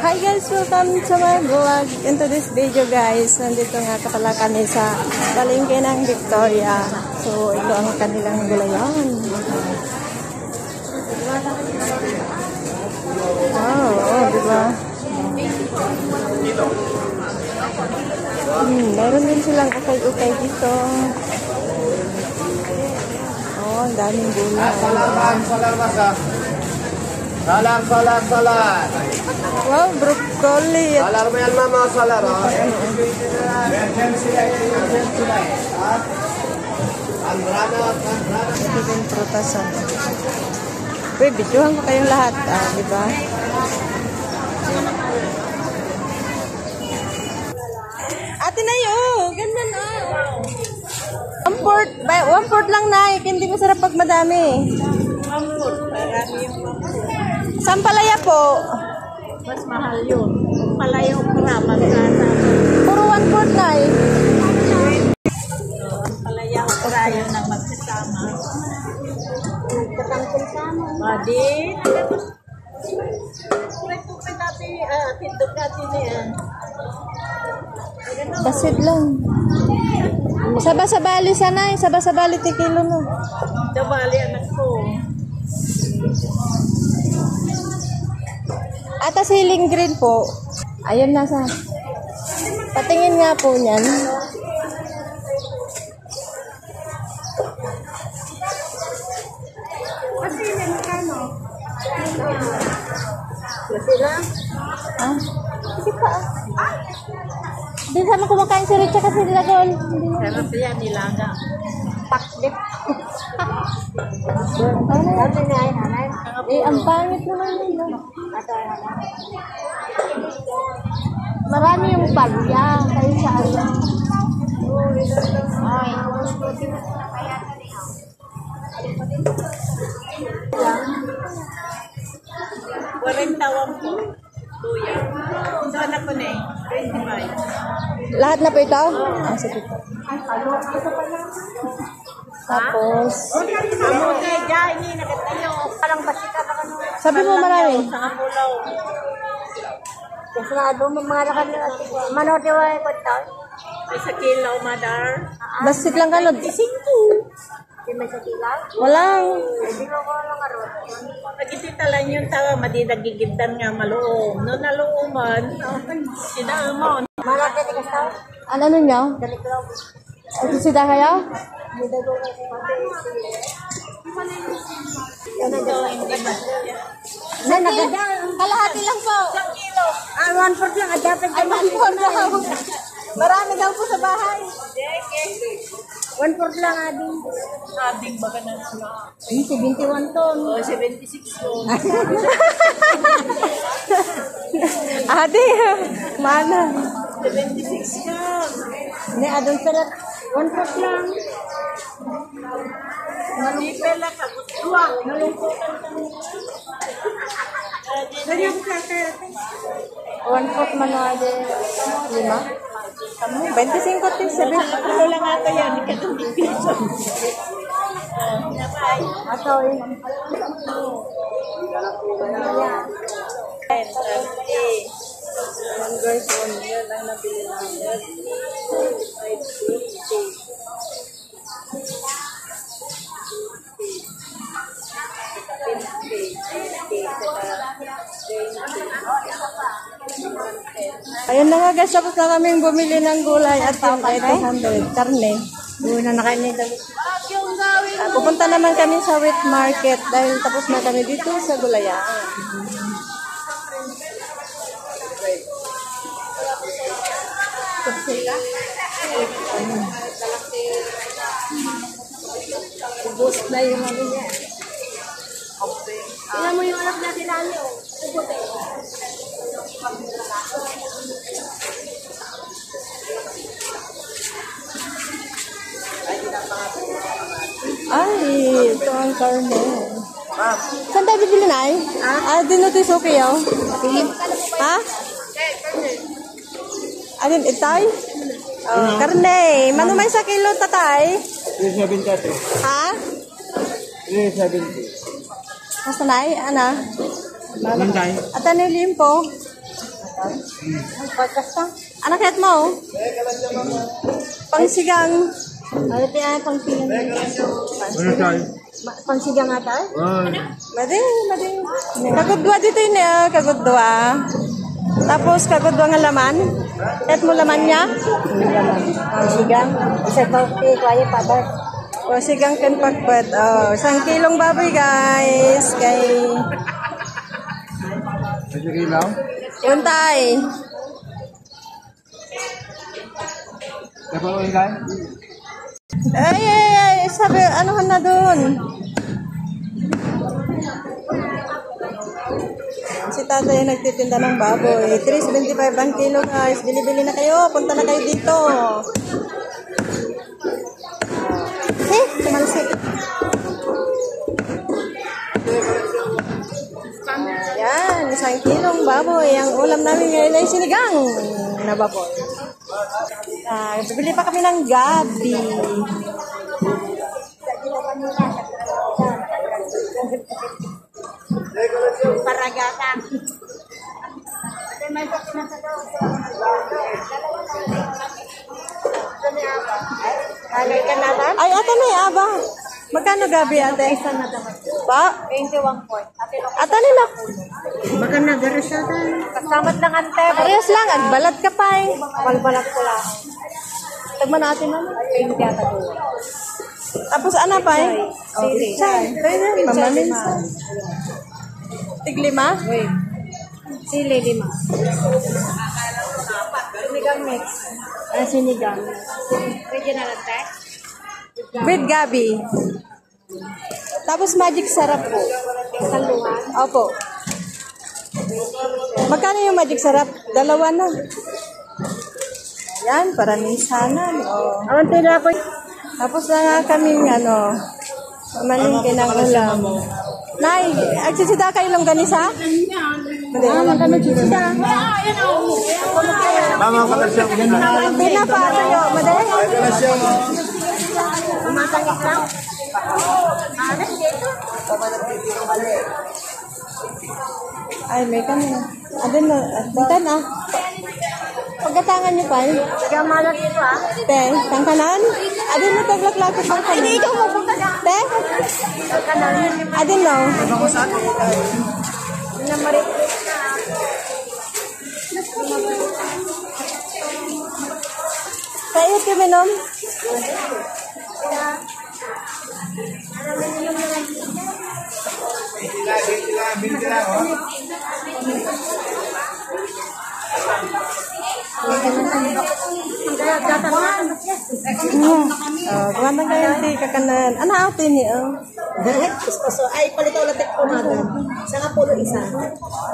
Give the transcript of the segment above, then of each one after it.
Hi guys, welcome to my vlog. In today's video guys, nandito nga pala kami sa palengke ng Victoria. So ito ang kanilang gulayan. Wow, diba? Meron din silang ukay-ukay dito. Oh, ang daming gulay. Salar. Wow, broccoli. Salar mo yan, mama. Salar, ha? Ito din prutasan. Uy, videohan ko kayong lahat. Di ba? Ate na yun. Ganda na. One port lang na. Hindi masarap pag madami. Sampalaya po. Mas mahal yun. Palaya okra, magkasa. Puro 1 port na eh. Palaya okra yun ang magsasama. Badi. Tupi dati, tindog dati niya. Basid lang. Saba-sabali sana eh. Saba-sabali tikilo no. Dabali anak ko. Ata siling green po. Ayun nasa. Patingin nga po niyan. Sila? Ha? Hindi pa Hindi sama kumakain si Richa kasi nila doon. Sarap yan, nilaga. Paklit. Ang pangit naman nila. Marami yung palya. Kayo sa ano. Ay. Waring tawang po. Tuya. Sana ko na eh. 25. Lahat na po ito? Sige po. Tapos, Kamuti, dyan, hindi nakatayo. Parang basika pa kano. sabi mo marami. Sa pulaw. Kasi nga doon, mga nakanila. Manote wa ko ito. Ay sa kilaw, madar. Basit lang kalod. Di may sa kilaw. Walang. Hindi ko lang aron. Pag-itita lang yung tawa, madidagigibdan nga maluom. No naluuman, sinalmon. Manote di ka tao. Ano ninyo? Dari ko. Ito si Dahaya? Hindi ko ko Ito, hindi ba? na nagada. Kalahati lang po. 1 4 lang dapat Ay, 1 port daw. Marami daw po sa bahay. 1 4 lang adi. Ading baga na sila. 21 ton. O, 76 ko. Ate, mana? 76 ka. Ne adon perat 1 4 lang. Manipela ka. Tuwang. Nalungkutan ka. Ganyan ka kaya. 1 port manuade. 5? Kamu? 25 tis. Ano lang ata yan. Ikatungkit piso. Ato eh. Yan guys, 1 year lang nabili namin. 550. Ayun na nga guys, tapos na kaming bumili ng gulay at yung 800 karne. Una na kayo nito. Pupunta naman kami sa wheat market dahil tapos na kami dito sa gulayan. Ubus na yung ano niya. Tingnan mo yung anak natin namin. Ubus eh. Ay, ito ang karne. Saan tayo bibili na eh? Dino ito yung suki oh. Ha? Alin, itay? Karne. Manumay sa kilo tatay? 370. Ha? 370. Masanay, ana? Manday. At ano yung limpo? Pagkas ka? Ano kahit mo? Pangsigang. Ano tayo pangsigang? Pangsigang nga tayo? Mading. Kagudwa dito yun kagudwa. Tapos kagudwa nga laman. Kahit mo laman niya. Pangsigang? Isa pa kaya pa ba? O sigang kan pagpad. Oh, 1 kilong baboy guys. Kay yun tay. Ay, sabi, anuhan na dun. Si tatay nagtitinda ng baboy. 3.75 ang kilo guys. Bili-bili na kayo. Punta na kayo dito. Tumalsik. Ayan, 1 kilong baboy. Ang ulam namin ngayon ay sinigang na baboy. Bibili pa kami ng gabi. Paragatan. Halay ka na ba? Ay, ate may aba. Magkano gabi ate? Pa? 21 point. Ate nila. Baka nagarasatan. Kasamat ng ante. Parehas lang. Agbalat ka pa eh. Balbalat ko lang. Tagman natin na. Ay, hindi ata doon. Tapos ano pa eh? Sili. Pwede. Mamaminsan. Tiglima? Wait. Sili, 5. Sinigang mix. Sinigang. Regional attack. With gabi. Tapos magic sarap po. Saluhan. Opo. Magkano yung magic sarap? 2 na. Ayan, paramisanan. Oh. Awan tila ko. Tapos na nga kaming mamalingki ng ulam. Nay, agsisida kayo longganisa? Hindi. Magkano sisida? Mama, kalasya ko na. Hindi na pa, tayo. Madali. Umatangit lang. Ay, may kami na. Adin na. Adin na. Pagkatangan niyo pa. Sige, malat dito ah. Te, tangkanan? Adin na taglaklako sa kanan. Hindi, ikaw mapunta ka. Te? Adin na. Namarit. Kaya ito minom? Gawantang kayo di kakanan. Ano ate niyo? Ay, palitaw latik po madam. Sa kapulo isa.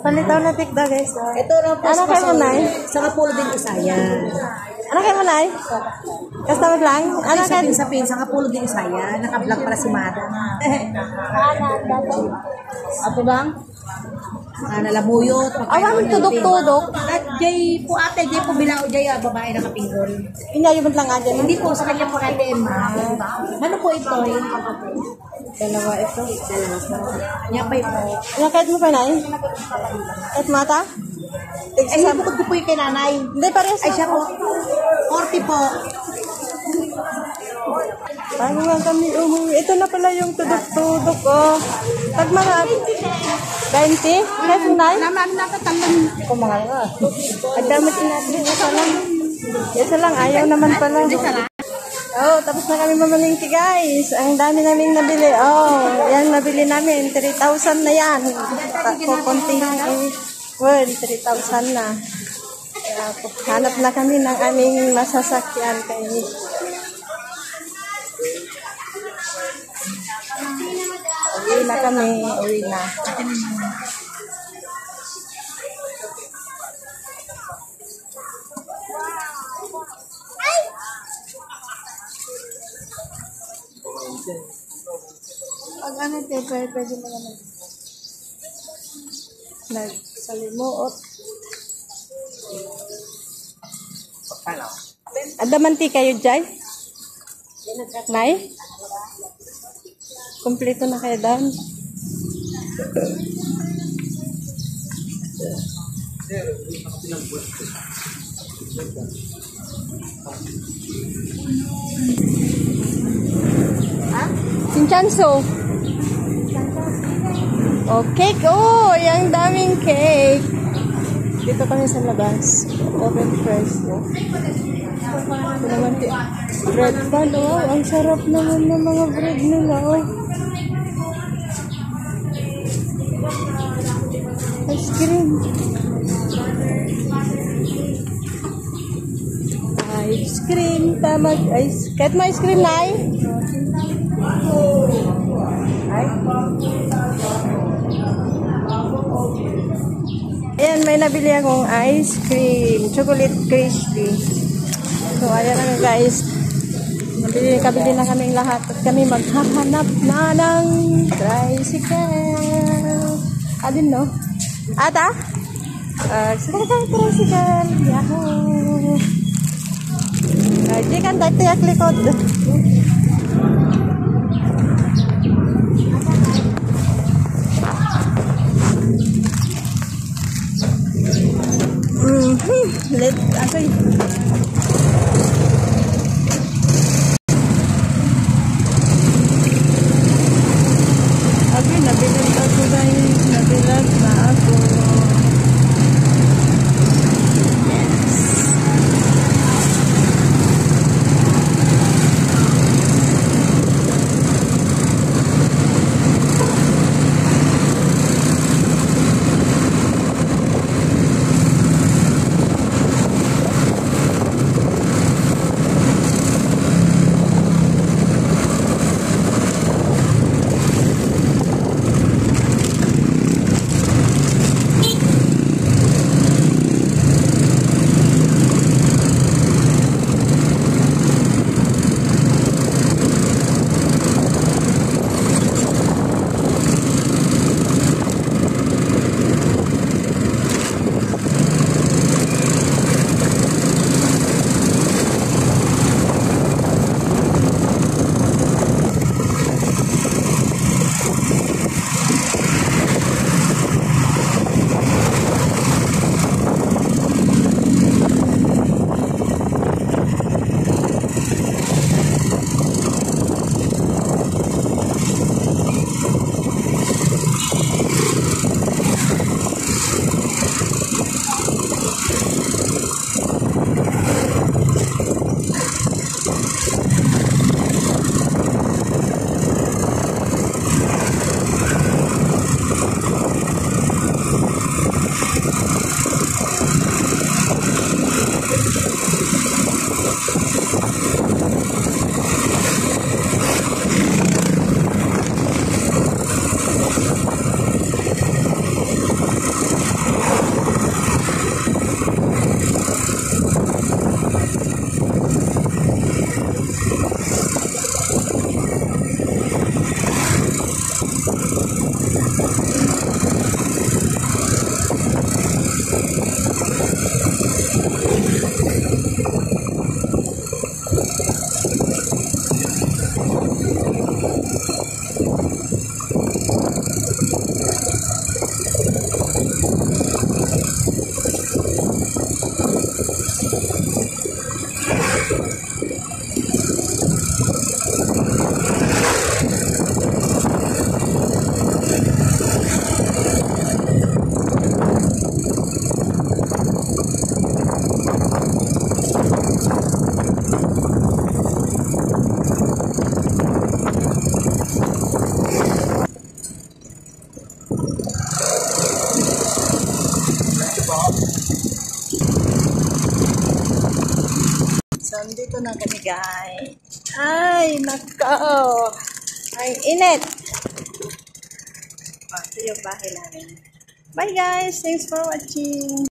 Palitaw na tikda guys. Ito lang po Ano kayo manay? sa kapulo din isa yan. Ano kayo manay? Customer lang? Ano kayo? Sa pin, sa kapulo din isa yan. Naka-vlog para si madam. Ato lang? Nalamuyot. Awan, tudok-tudok. At jay po ate, jay po bilao jay babae na kapinggol. Inayabot lang nga dyan. Hindi po sa kanya po natin ano po ito? Dalawa ito. Niya pa ito. Ano kahit mo pa na eh? Kahit mata? Ay, bukod ko po yung kay nanay. Hindi, parehas Ay, siya po. 40 po. Bago nga kami umuwi. Ito na pala yung tudok-tudok, oh. Tagmana. 20? Kahit mo na eh? Naman nakatalang. Kumangal ka. Ang damit natin. Isa lang. Isa lang. Ayaw naman pala. Oh, tapos na kami mamalingki guys. Ang dami namin nabili. Oh, yan nabili namin. 3,000 na yan. Kukunti na eh. Well, 3,000 na. Hanap na kami ng aming masasakyan kay uwi na kami. Uwi na. Pag ano tayo, pwede mo naman. Nagsalimuot. Adamanti kayo, Jai? Nay? Kompleto na kayo doon. Chinchanso. Oh, cake. Oh, yung daming cake. Dito kami sa labas. Open fresh. Oh. Ito naman bread pan. Oh, ang sarap naman ng mga bread nila. Oh. Ice cream. Ice cream. Tamag ice. Kahit mo ice cream na ay? Ay. Ayan, may nabili akong ice cream. Chocolate crispy. So, ayan na guys. Kabili na kaming lahat. At kami maghahanap na ng tricycle. Adin, no? Ata? Sakay tricycle. Yahoo! Di kan tayo likod. Ako'y nabilag ako guys. Nabilag na ako. So, dito na kami guys. Ay, nako. Ay, init. Ito yung bahay namin. Bye guys. Thanks for watching.